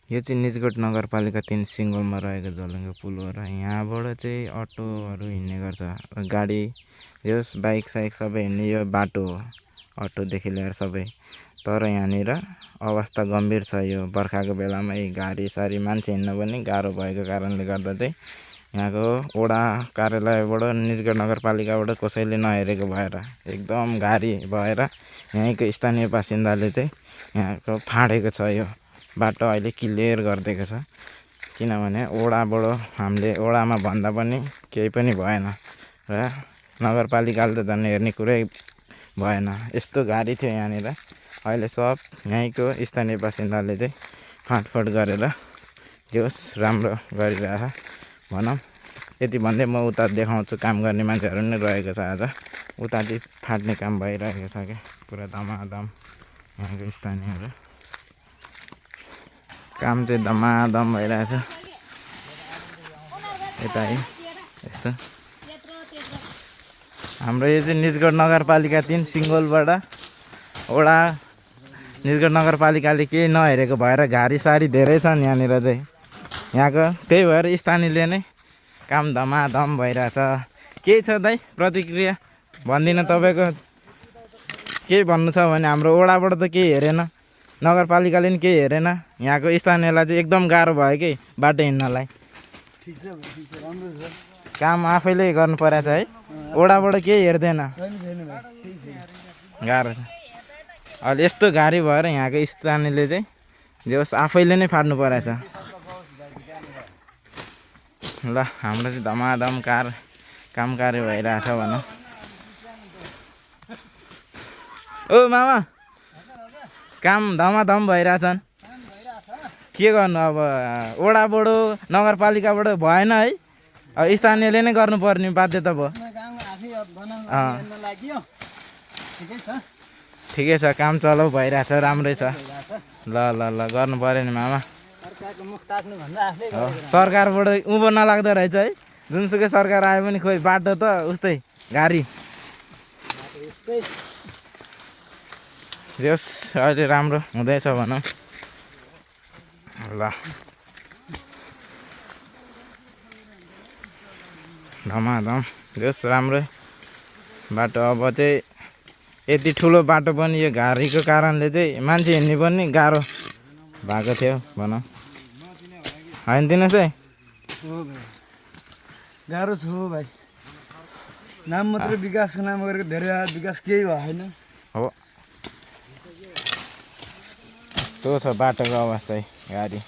यो चाहिँ निजगढ नगरपालिका 3 सिङ्गलमा रहेको झोलुङ्गे पुल हो र यहाँबाट चाहिँ अटोहरू हिँड्ने गर्छ। गाडी जस बाइक साइक सबै हिँड्ने यो बाटो हो, अटोदेखि लिएर सबै। तर यहाँनिर अवस्था गम्भीर छ। यो बर्खाको बेलामा यी गाडी सारी मान्छे हिँड्न पनि गाह्रो भएको कारणले गर्दा चाहिँ यहाँको वडा कार्यालयबाट निजगढ नगरपालिकाबाट कसैले नहेरेको भएर एकदम गाडी भएर यहीँको स्थानीय बासिन्दाले चाहिँ यहाँको फाडेको छ। यो बाटो अहिले क्लियर गरिदिएको छ, किनभने वडाबाट हामीले वडामा भन्दा पनि केही पनि भएन र नगरपालिकाले त झन् हेर्ने कुरै भएन। यस्तो गाडी थियो यहाँनिर। अहिले सब यहीँको स्थानीय बासिन्दाले चाहिँ फाँडफुँड गरेर जोस् राम्रो गरिरहेछ भनौँ। यति भन्दै म उता देखाउँछु। काम गर्ने मान्छेहरू नै रहेको छ। आज उताति फाट्ने काम भइरहेको छ क्या, पुरा धमाधम। यहाँको स्थानीयहरू काम चाहिँ धमाधम भइरहेछ। यता है यस्तो हाम्रो यो चाहिँ निजगढ नगरपालिका 3 सिङ्गलबाट वडा निजगढ नगरपालिकाले केही नहेरेको भएर घारी सारी धेरै छन् यहाँनिर चाहिँ। यहाँको त्यही भएर स्थानीयले नै काम धमाधम भइरहेछ। के छ दाइ प्रतिक्रिया भन्दिनँ तपाईँको? केही भन्नु छ भने हाम्रो वडाबाट त केही हेरेन, नगरपालिकाले पनि केही हेरेन। यहाँको स्थानीयलाई चाहिँ एकदम गाह्रो भयो कि बाटो हिँड्नलाई। काम आफैले गर्नु परेछ है, वडाबाट केही हेर्दैन, गाह्रो छ। अहिले यस्तो गाडी भएर यहाँको स्थानीयले चाहिँ जोस् आफैले नै फाट्नु परेछ। ल हाम्रो चाहिँ धमाधम काम कार्य भइरहेछ भनौँ। ओ मामा काम धमाधम भइरहेछन्। के गर्नु अब, वडाबाट नगरपालिकाबाट भएन है, अब स्थानीयले नै गर्नुपर्ने बाध्यता भयो। ठिकै छ, काम चलाउ भइरहेछ, राम्रै छ। ल ल ल गर्नु पऱ्यो नि मामा। सरकारबाट उँभो नलाग्दो रहेछ है, जुनसुकै सरकार आयो पनि खोइ बाटो त उस्तै गाडी। जस अहिले राम्रो हुँदैछ भनौँ। ल धमाधम जस राम्रै बाटो। अब चाहिँ यति ठुलो बाटो पनि यो गाडीको कारणले चाहिँ मान्छे हिँड्ने पनि गाह्रो भएको थियो भनौँ। होइन दिनुहोस् है, गाह्रो छ हो भाइ। नाम मात्रै विकासको नाम गरेको धेरै विकास केही भएन हो। यस्तो छ बाटोको अवस्था, गाडी